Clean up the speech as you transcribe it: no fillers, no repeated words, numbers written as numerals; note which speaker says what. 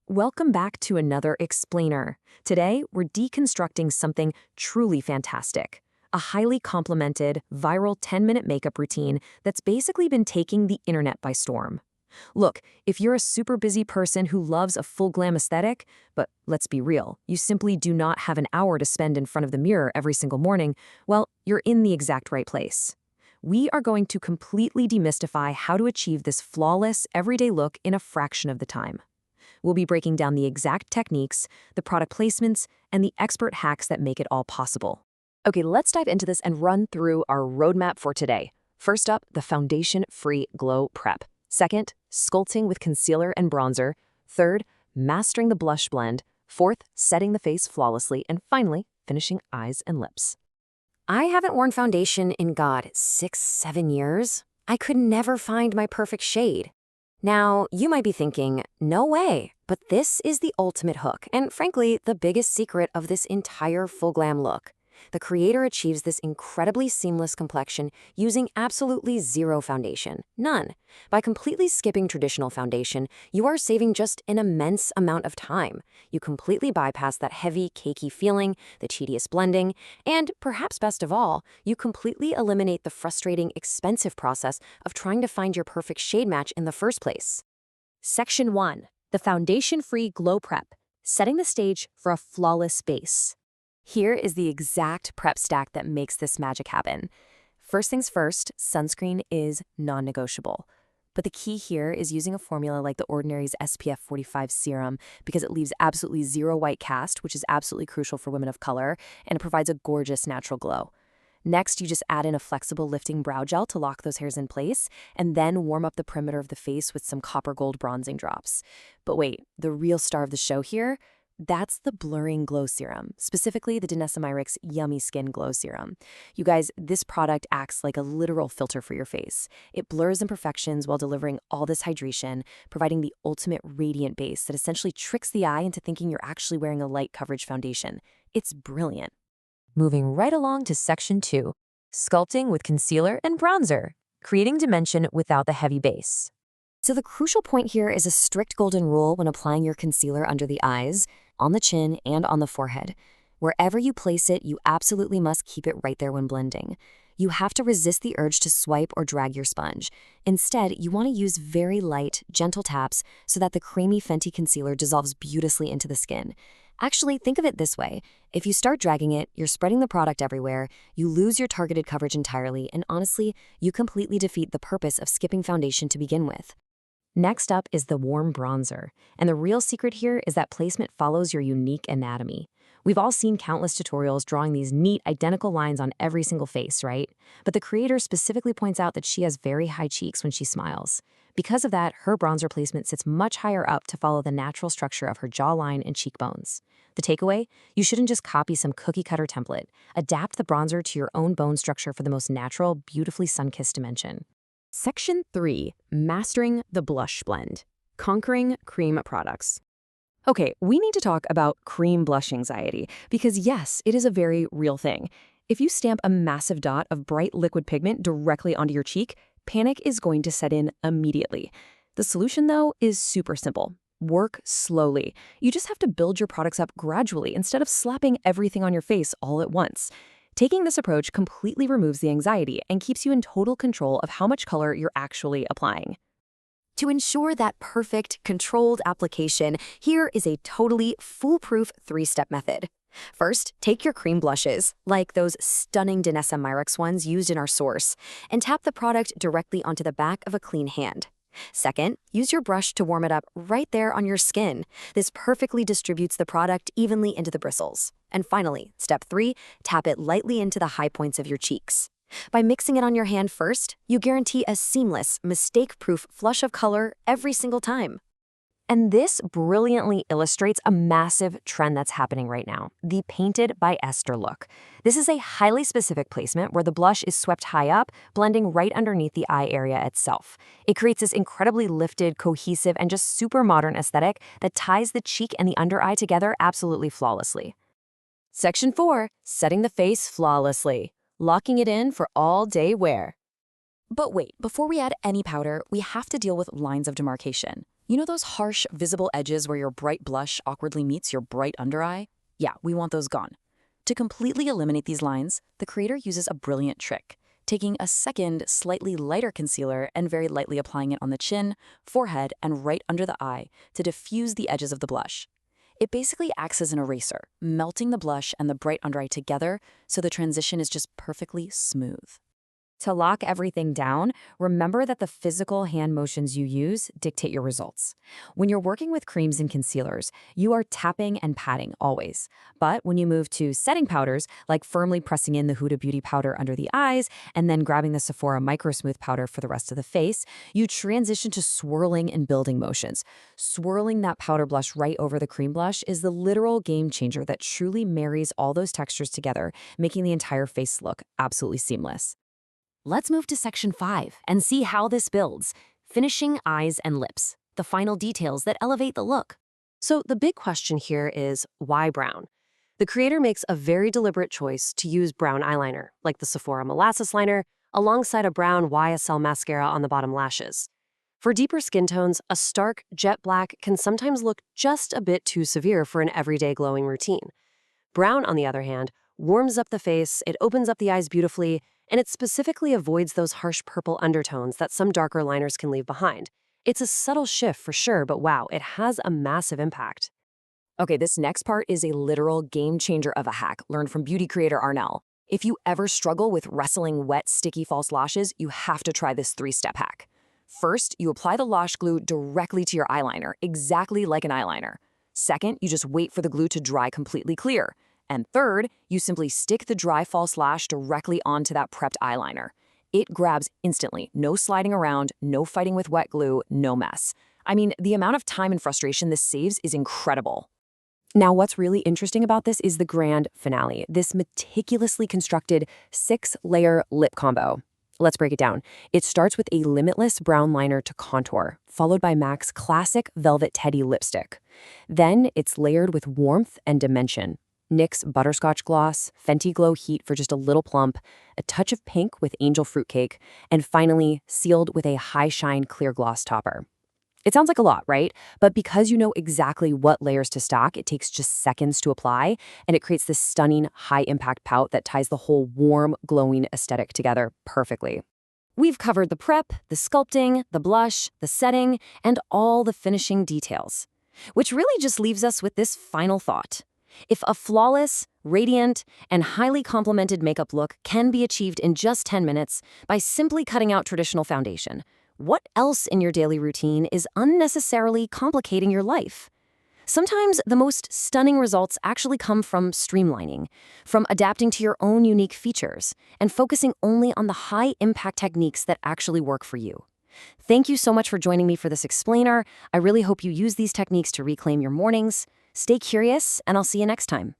Speaker 1: Welcome back to another explainer. Today, we're deconstructing something truly fantastic. A highly complimented, viral 10-minute makeup routine that's basically been taking the internet by storm. Look, if you're a super busy person who loves a full glam aesthetic, but let's be real, you simply do not have an hour to spend in front of the mirror every single morning, well, you're in the exact right place. We are going to completely demystify how to achieve this flawless, everyday look in a fraction of the time. We'll be breaking down the exact techniques, the product placements, and the expert hacks that make it all possible. Okay, let's dive into this and run through our roadmap for today. First up, the foundation-free glow prep. Second, sculpting with concealer and bronzer. Third, mastering the blush blend. Fourth, setting the face flawlessly. And finally, finishing eyes and lips. I haven't worn foundation in, God, 6-7 years. I could never find my perfect shade. Now, you might be thinking, no way, but this is the ultimate hook, and frankly, the biggest secret of this entire full glam look. The creator achieves this incredibly seamless complexion using absolutely zero foundation, none. By completely skipping traditional foundation, you are saving just an immense amount of time. You completely bypass that heavy, cakey feeling, the tedious blending, and perhaps best of all, you completely eliminate the frustrating, expensive process of trying to find your perfect shade match in the first place. Section 1. The foundation-free glow prep, setting the stage for a flawless base. Here is the exact prep stack that makes this magic happen. First things first, sunscreen is non-negotiable. But the key here is using a formula like The Ordinary's SPF 45 serum because it leaves absolutely zero white cast, which is absolutely crucial for women of color, and it provides a gorgeous natural glow. Next, you just add in a flexible lifting brow gel to lock those hairs in place, and then warm up the perimeter of the face with some copper gold bronzing drops. But wait, the real star of the show here? That's the Blurring Glow Serum, specifically the Danessa Yummy Skin Glow Serum. You guys, this product acts like a literal filter for your face. It blurs imperfections while delivering all this hydration, providing the ultimate radiant base that essentially tricks the eye into thinking you're actually wearing a light coverage foundation. It's brilliant. Moving right along to Section 2, sculpting with concealer and bronzer, creating dimension without the heavy base. So the crucial point here is a strict golden rule when applying your concealer under the eyes, on the chin, and on the forehead. Wherever you place it, you absolutely must keep it right there when blending. You have to resist the urge to swipe or drag your sponge. Instead, you want to use very light, gentle taps so that the creamy Fenty concealer dissolves beautifully into the skin. Actually, think of it this way. If you start dragging it, you're spreading the product everywhere, you lose your targeted coverage entirely, and honestly, you completely defeat the purpose of skipping foundation to begin with. Next up is the warm bronzer, and the real secret here is that placement follows your unique anatomy. We've all seen countless tutorials drawing these neat, identical lines on every single face, right? But the creator specifically points out that she has very high cheeks when she smiles. Because of that, her bronzer placement sits much higher up to follow the natural structure of her jawline and cheekbones. The takeaway? You shouldn't just copy some cookie-cutter template. Adapt the bronzer to your own bone structure for the most natural, beautifully sun-kissed dimension. Section 3. Mastering the blush blend. Conquering cream products. Okay, we need to talk about cream blush anxiety because yes, it is a very real thing. If you stamp a massive dot of bright liquid pigment directly onto your cheek, panic is going to set in immediately. The solution, though, is super simple. Work slowly. You just have to build your products up gradually instead of slapping everything on your face all at once. Taking this approach completely removes the anxiety and keeps you in total control of how much color you're actually applying. To ensure that perfect, controlled application, here is a totally foolproof 3-step method. First, take your cream blushes, like those stunning Danessa ones used in our source, and tap the product directly onto the back of a clean hand. Second, use your brush to warm it up right there on your skin. This perfectly distributes the product evenly into the bristles. And finally, step 3, tap it lightly into the high points of your cheeks. By mixing it on your hand first, you guarantee a seamless, mistake-proof flush of color every single time. And this brilliantly illustrates a massive trend that's happening right now, the Painted by Esther look. This is a highly specific placement where the blush is swept high up, blending right underneath the eye area itself. It creates this incredibly lifted, cohesive, and just super modern aesthetic that ties the cheek and the under eye together absolutely flawlessly. Section 4. Setting the face flawlessly. Locking it in for all-day wear. But wait, before we add any powder, we have to deal with lines of demarcation.
Speaker 2: You know those harsh, visible edges where your bright blush awkwardly meets your bright under eye? Yeah, we want those gone. To completely eliminate these lines, the creator uses a brilliant trick, taking a second, slightly lighter concealer and very lightly applying it on the chin, forehead, and right under the eye to diffuse the edges of the blush. It basically acts as an eraser, melting the blush and the bright under eye together so the transition is just perfectly smooth.
Speaker 1: To lock everything down, remember that the physical hand motions you use dictate your results. When you're working with creams and concealers, you are tapping and patting always. But when you move to setting powders, like firmly pressing in the Huda Beauty powder under the eyes and then grabbing the Sephora Micro Smooth powder for the rest of the face, you transition to swirling and building motions. Swirling that powder blush right over the cream blush is the literal game changer that truly marries all those textures together, making the entire face look absolutely seamless. Let's move to section 5 and see how this builds. Finishing eyes and lips, the final details that elevate the look.
Speaker 3: So the big question here is, why brown? The creator makes a very deliberate choice to use brown eyeliner, like the Sephora Molasses Liner, alongside a brown YSL mascara on the bottom lashes. For deeper skin tones, a stark, jet black can sometimes look just a bit too severe for an everyday glowing routine. Brown, on the other hand, warms up the face, it opens up the eyes beautifully, and it specifically avoids those harsh purple undertones that some darker liners can leave behind. It's a subtle shift for sure, but wow, it has a massive impact.
Speaker 1: Okay, this next part is a literal game changer of a hack learned from beauty creator Arnell. If you ever struggle with wrestling wet, sticky false lashes, you have to try this 3-step hack. First, you apply the lash glue directly to your eyeliner, exactly like an eyeliner. Second, you just wait for the glue to dry completely clear. And third, you simply stick the dry false lash directly onto that prepped eyeliner. It grabs instantly, no sliding around, no fighting with wet glue, no mess. I mean, the amount of time and frustration this saves is incredible. Now, what's really interesting about this is the grand finale, this meticulously constructed 6-layer lip combo. Let's break it down. It starts with a limitless brown liner to contour, followed by MAC's classic Velvet Teddy lipstick. Then it's layered with warmth and dimension. NYX's Butterscotch Gloss, Fenty Glow Heat for just a little plump, a touch of pink with Angel Fruitcake, and finally sealed with a high shine clear gloss topper. It sounds like a lot, right? But because you know exactly what layers to stock, it takes just seconds to apply, and it creates this stunning high-impact pout that ties the whole warm, glowing aesthetic together perfectly. We've covered the prep, the sculpting, the blush, the setting, and all the finishing details. Which really just leaves us with this final thought. If a flawless, radiant, and highly complemented makeup look can be achieved in just 10 minutes by simply cutting out traditional foundation, what else in your daily routine is unnecessarily complicating your life? Sometimes the most stunning results actually come from streamlining, from adapting to your own unique features, and focusing only on the high-impact techniques that actually work for you. Thank you so much for joining me for this explainer. I really hope you use these techniques to reclaim your mornings. Stay curious, and I'll see you next time.